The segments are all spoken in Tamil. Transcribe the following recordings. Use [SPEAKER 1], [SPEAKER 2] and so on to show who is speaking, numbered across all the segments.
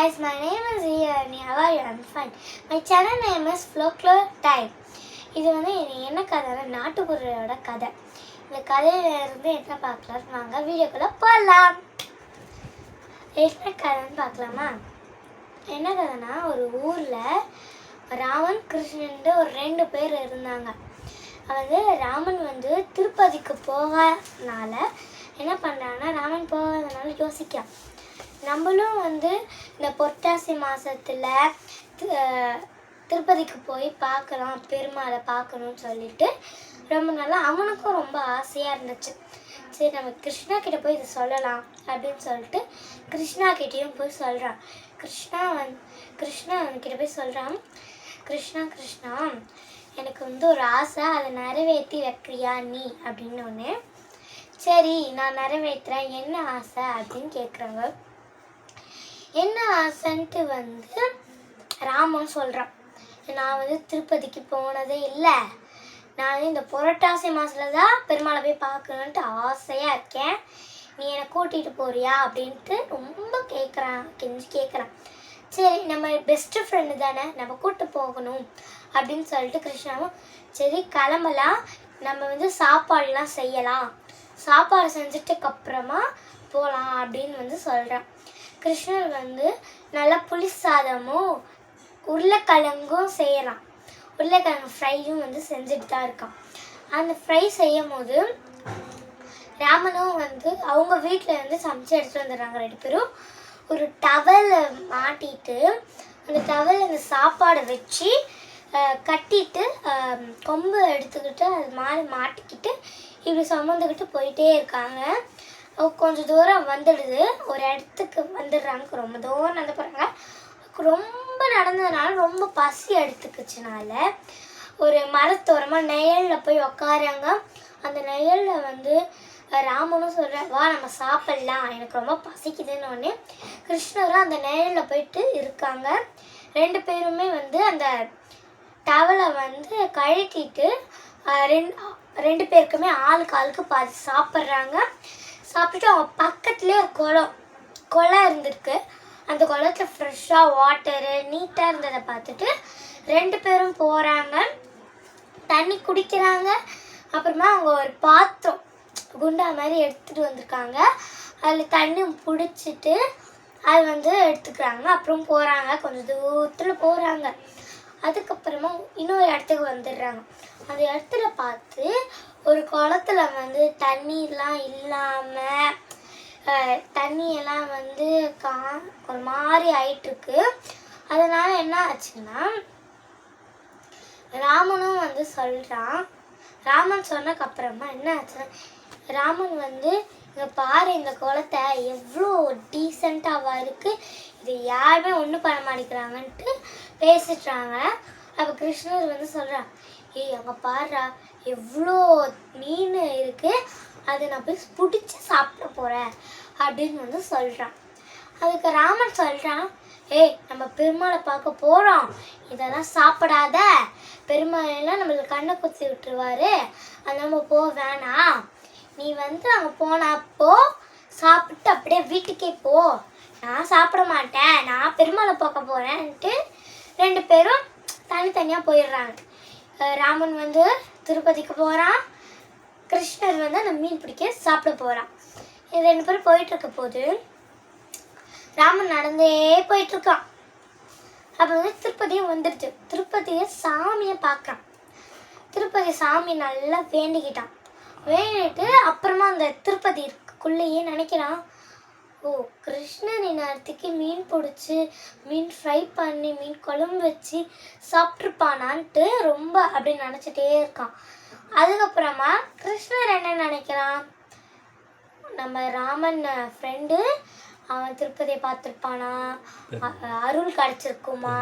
[SPEAKER 1] guys, my name is Iyani. How are you? I'm fine. My channel name is Folklore Time. இது என்ன கதைனா நாட்டுப்புறோட கதை. இந்த கதையில இருந்து என்ன பார்க்கலாம் வாங்க வீடியோக்குள்ள போகலாம். என்ன கதைன்னு பார்க்கலாமா? என்ன கதைனா ஒரு ஊர்ல ராமன் கிருஷ்ணன் ஒரு 2 பேர் இருந்தாங்க. ராமன் திருப்பதிக்கு போகனால என்ன பண்ணுறாங்கன்னா ராமன் போகாதனால யோசிக்கலாம் நம்மளும் இந்த புரட்டாசி மாதத்தில் திருப்பதிக்கு போய் பார்க்கலாம் பெருமாளை பார்க்கணும்னு சொல்லிட்டு ரொம்ப நாளாக அவனுக்கும் ரொம்ப ஆசையாக இருந்துச்சு. சரி நம்ம கிருஷ்ணா கிட்டே போய் இதை சொல்லலாம் அப்படின்னு சொல்லிட்டு கிருஷ்ணா கிட்டேயும் போய் சொல்கிறான். கிருஷ்ணா அவன்கிட்ட போய் சொல்கிறான், கிருஷ்ணா எனக்கு ஒரு ஆசை, அதை நிறைவேற்றி வைக்கிறியா நீ அப்படின்னு ஒன்று. சரி நான் நிறைவேற்றுறேன், என்ன ஆசை அப்படின்னு கேட்குறாங்க. என்ன ஆசைன்ட்டு ராமன் சொல்கிறான், நான் திருப்பதிக்கு போனதே இல்லை, நான் இந்த புரட்டாசி மாதத்தில் தான் பெருமாளை போய் பார்க்கணுன்ட்டு ஆசையாக இருக்கேன், நீ என்னை கூட்டிகிட்டு போறியா அப்படின்ட்டு ரொம்ப கெஞ்சி கேட்குறான். சரி நம்ம பெஸ்ட்டு ஃப்ரெண்டு தானே, நம்ம கூப்பிட்டு போகணும் அப்படின்னு சொல்லிட்டு கிருஷ்ணாவும் சரி கிளம்பலாம், நம்ம சாப்பாடுலாம் செய்யலாம், சாப்பாடு செஞ்சுட்டுக்கு அப்புறமா போகலாம் அப்படின்னு சொல்கிறான். கிருஷ்ணர் நல்லா புளி சாதமும் உருளைக்கிழங்கும் செய்யலாம், உருளைக்கிழங்கு ஃப்ரையும் செஞ்சுட்டு தான் இருக்கான். அந்த ஃப்ரை செய்யும் போது ராமனும் அவங்க வீட்டில் சமைச்சு எடுத்துகிட்டு வந்துடுறாங்க. 2 பேரும் ஒரு டவலை மாட்டிட்டு அந்த டவல் அந்த சாப்பாடை வச்சு கட்டிட்டு கொம்பு எடுத்துக்கிட்டு அது மாதிரி மாட்டிக்கிட்டு இப்படி சுமந்துக்கிட்டு போயிட்டே இருக்காங்க. கொஞ்சம் தூரம் வந்துடுது, ஒரு இடத்துக்கு வந்துடுறாங்க. ரொம்ப தூரம் நடந்து போகிறாங்க. ரொம்ப நடந்ததுனால ரொம்ப பசி எடுத்துக்குச்சுனால ஒரு மரத்தோரமாக நெயலில் போய் உக்காராங்க. அந்த நெயலில் ராமனும் சொல்கிறேன் வா நம்ம சாப்பிட்லாம், எனக்கு ரொம்ப பசிக்குதுன்னு ஒன்று. கிருஷ்ணரும் அந்த நெயலில் போயிட்டு இருக்காங்க. 2 பேருமே அந்த டவலை கழட்டிட்டு 2 பேருக்குமே ஆளுக்கு பாதி சாப்பிட்றாங்க. சாப்பிட்டுட்டு அவங்க பக்கத்துலேயே ஒரு குளம் இருந்திருக்கு. அந்த குளத்தில் ஃப்ரெஷ்ஷாக வாட்டரு நீட்டாக இருந்ததை பார்த்துட்டு 2 பேரும் போகிறாங்க, தண்ணி குடிக்கிறாங்க. அப்புறமா அவங்க ஒரு பாத்திரம் குண்டா மாதிரி எடுத்துகிட்டு வந்திருக்காங்க, அதில் தண்ணி பிடிச்சிட்டு அது எடுத்துக்கிறாங்க. அப்புறம் போகிறாங்க, கொஞ்சம் தூரத்தில் போகிறாங்க. அதுக்கப்புறமா இன்னொரு இடத்துக்கு வந்துடுறாங்க. அந்த இடத்துல பார்த்து ஒரு குளத்துல தண்ணியெல்லாம் இல்லாமல் தண்ணியெல்லாம் ஒரு மாதிரி ஆயிட்டுருக்கு. அதனால் என்ன ஆச்சுன்னா ராமனும் சொல்கிறான். ராமன் சொன்னதுக்கப்புறமா என்ன ஆச்சுன்னா ராமன் இங்கே பாரு இந்த குளத்தை எவ்வளோ டீசெண்டாக இருக்குது, இது யாருமே ஒன்றும் பண்ண மாட்டேங்கிறாங்கன்ட்டு பேசிட்டுறாங்க. அப்போ கிருஷ்ணர் சொல்கிறான், ஏய் அங்கே பாருடா எவ்வளோ மீன் இருக்குது, அதை நான் போய் பிடிச்சி சாப்பிட போகிறேன் அப்படின்னு சொல்கிறான். அதுக்கு ராமன் சொல்கிறான், ஏய் நம்ம பெருமாளை பார்க்க போகிறோம், இதெல்லாம் சாப்பிடாத, பெருமாளெல்லாம் நம்மளுக்கு கண்ணை குத்தி விட்டுருவாரு, அது நம்ம போக வேணாம், நீ அங்கே போனப்போ சாப்பிட்டு அப்படியே வீட்டுக்கே போ, நான் சாப்பிட மாட்டேன், நான் பெருமாளை பார்க்க போகிறேன்ட்டு 2 பேரும் தனித்தனியாக போயிடுறாங்க. ராமன் திருப்பதிக்கு போகிறான், கிருஷ்ணர் அந்த மீன் பிடிக்க சாப்பிட போகிறான். இது 2 பேரும் போயிட்டுருக்க போது ராமன் நடந்தே போயிட்டுருக்கான். அப்போ திருப்பதியும் வந்துடுச்சு. திருப்பதியை சாமியை பார்க்குறான். திருப்பதி சாமி நல்லா வேண்டிக்கிட்டான். வேண்டிட்டு அப்புறமா அந்த திருப்பதி இருக்குள்ளேயே நினைக்கிறான், ஓ கிருஷ்ணர் நேரத்துக்கு மீன் பிடிச்சி மீன் ஃப்ரை பண்ணி மீன் குழம்பு வச்சு சாப்பிட்ருப்பானான்ட்டு ரொம்ப அப்படி நினச்சிட்டே இருக்கான். அதுக்கப்புறமா கிருஷ்ணர் என்ன நினைக்கிறான், நம்ம ராமன் ஃப்ரெண்டு அவன் திருப்பதியை பார்த்துருப்பானா, அருள் கிடச்சிருக்குமா,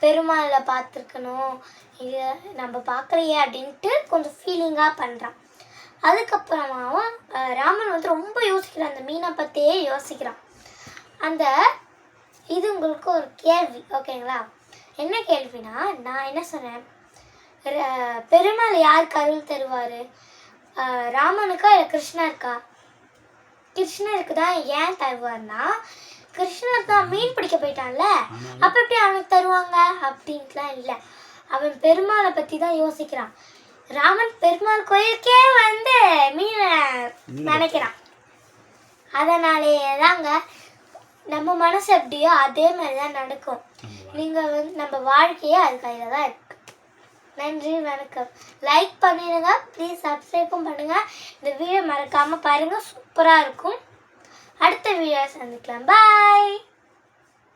[SPEAKER 1] பெருமாளை பார்த்துருக்கணும், இது நம்ம பார்க்கலையே அப்படின்ட்டு கொஞ்சம் ஃபீலிங்காக பண்ணுறான். அதுக்கப்புறமாவும் ராமன் ரொம்ப யோசிக்கிறான், அந்த மீனை பற்றியே யோசிக்கிறான். இது உங்களுக்கு ஒரு கேள்வி ஓகேங்களா? என்ன கேள்வினா, நான் என்ன சொன்னேன், பெருமாள் யாருக்கு அருள் தருவார், ராமனுக்கா இல்லை கிருஷ்ணருக்கா? கிருஷ்ணருக்கு தான். ஏன் தருவார்னா கிருஷ்ணர் தான் மீன் பிடிக்க போயிட்டான்ல, அப்ப எப்படி அவனுக்கு தருவாங்க அப்படின்ட்டுலாம் இல்லை. அவன் பெருமாளை பத்தி தான் யோசிக்கிறான். ராமன் பெருமாள் கோயிலுக்கே வந்து மீனை நினைக்கிறான். அதனாலேயே தாங்க நம்ம மனசு எப்படியோ அதே மாதிரி தான் நடக்கும். நீங்கள் வந்து நம்ம வாழ்க்கையே அது கையில் தான் இருக்கு. நன்றி, வணக்கம். லைக் பண்ணிடுங்க, ப்ளீஸ் சப்ஸ்கிரைபும் பண்ணுங்கள். இந்த வீடியோ மறக்காமல் பாருங்கள், சூப்பராக இருக்கும். அடுத்த வீடியோ சந்திக்கலாம். பாய்.